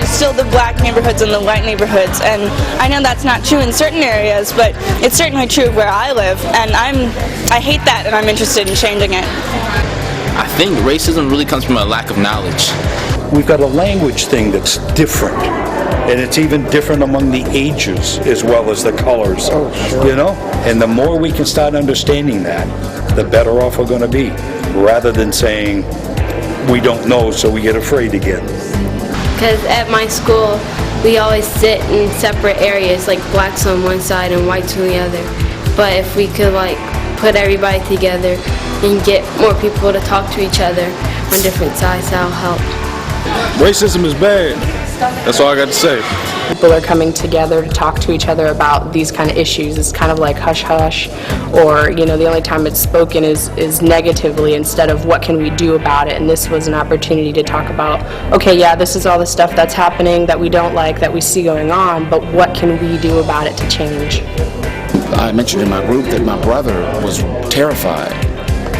still the black neighborhoods and the white neighborhoods, and I know that's not true in certain areas, but it's certainly true where I live, and I hate that, and I'm interested in changing it. I think racism really comes from a lack of knowledge. We've got a language thing that's different, and it's even different among the ages as well as the colors. Oh, sure. You know? And the more we can start understanding that, the better off we're going to be, rather than saying we don't know so we get afraid again. Because at my school, we always sit in separate areas, like blacks on one side and whites on the other. But if we could put everybody together and get more people to talk to each other on different sides, that'll help. Racism is bad. That's all I got to say. People are coming together to talk to each other about these kind of issues. It's kind of like hush-hush, or, the only time it's spoken is negatively instead of what can we do about it. And this was an opportunity to talk about, okay, yeah, this is all the stuff that's happening that we don't like, that we see going on, but what can we do about it to change? I mentioned in my group that my brother was terrified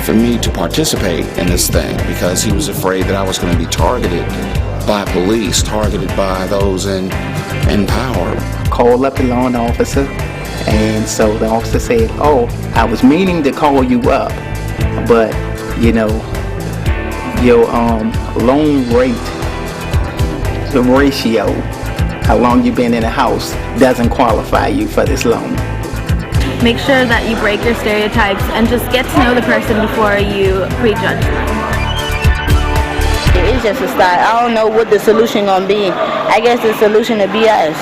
for me to participate in this thing because he was afraid that I was going to be targeted by police, targeted by those in power. Called up the law officer, and so the officer said, "Oh, I was meaning to call you up, but your loan rate, the ratio, how long you've been in the house, doesn't qualify you for this loan." Make sure that you break your stereotypes and just get to know the person before you prejudge them. It's just a start. I don't know what the solution gonna be. I guess the solution would be us.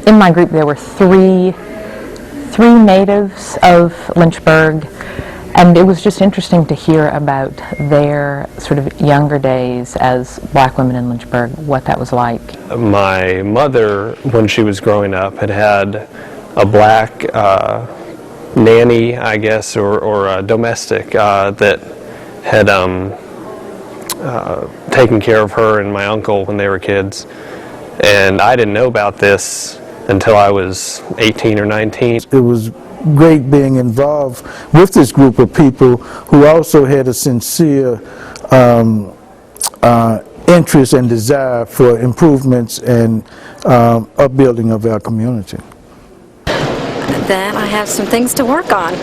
In my group there were three natives of Lynchburg, and it was just interesting to hear about their sort of younger days as black women in Lynchburg, what that was like. My mother, when she was growing up, had a black nanny, I guess, or a domestic that had taken care of her and my uncle when they were kids. And I didn't know about this until I was 18 or 19. It was great being involved with this group of people who also had a sincere interest and desire for improvements and upbuilding of our community. Then I have some things to work on.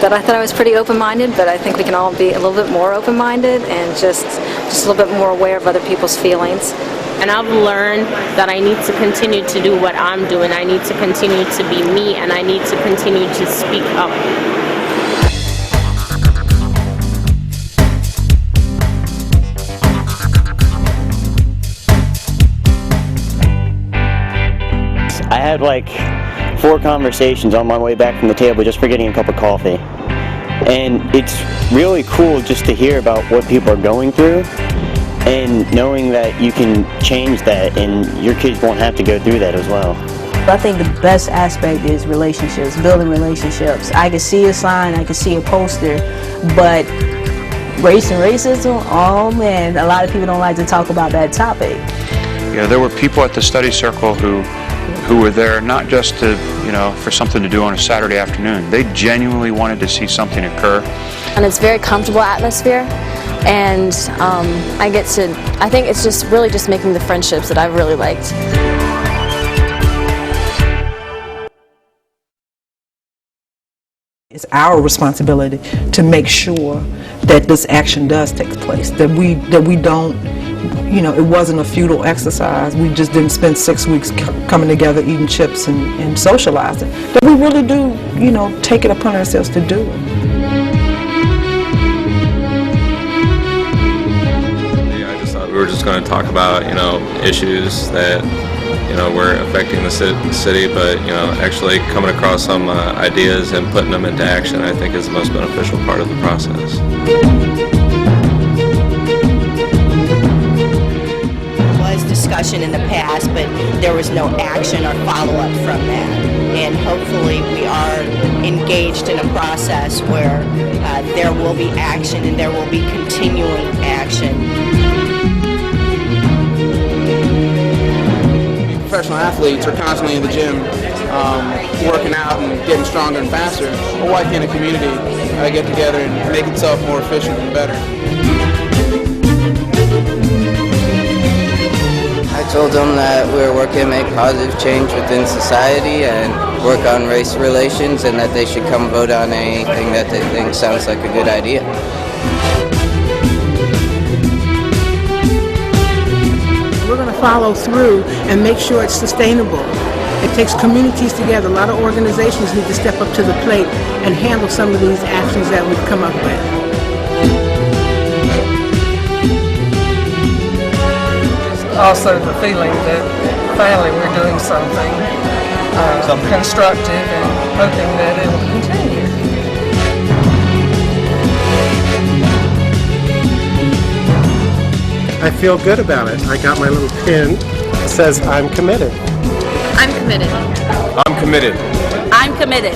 That I thought I was pretty open-minded, but I think we can all be a little bit more open-minded and just a little bit more aware of other people's feelings. And I've learned that I need to continue to do what I'm doing. I need to continue to be me, and I need to continue to speak up. I had 4 conversations on my way back from the table just for getting a cup of coffee. And it's really cool just to hear about what people are going through and knowing that you can change that and your kids won't have to go through that as well. I think the best aspect is relationships, building relationships. I can see a sign, I can see a poster, but race and racism, oh man, a lot of people don't like to talk about that topic. There were people at the study circle who were there not just to, for something to do on a Saturday afternoon. They genuinely wanted to see something occur. And it's a very comfortable atmosphere, and I think it's just really just making the friendships that I've really liked. It's our responsibility to make sure that this action does take place, that we don't, it wasn't a futile exercise. We just didn't spend 6 weeks coming together eating chips and socializing. That we really do, take it upon ourselves to do it. I just thought we were just going to talk about, issues that, were affecting the city, but, actually coming across some ideas and putting them into action, I think is the most beneficial part of the process. Discussion in the past, but there was no action or follow-up from that. And hopefully we are engaged in a process where there will be action and there will be continuing action. Professional athletes are constantly in the gym working out and getting stronger and faster. Well, why can't a community get together and make itself more efficient and better? told them that we're working to make positive change within society and work on race relations, and that they should come vote on anything that they think sounds like a good idea. We're going to follow through and make sure it's sustainable. It takes communities together. A lot of organizations need to step up to the plate and handle some of these actions that we've come up with. Also the feeling that finally we're doing something constructive and hoping that it will continue. I feel good about it. I got my little pin that says I'm committed. I'm committed. I'm committed. I'm committed.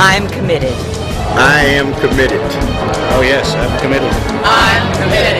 I'm committed. I am committed. Oh yes, I'm committed. I'm committed.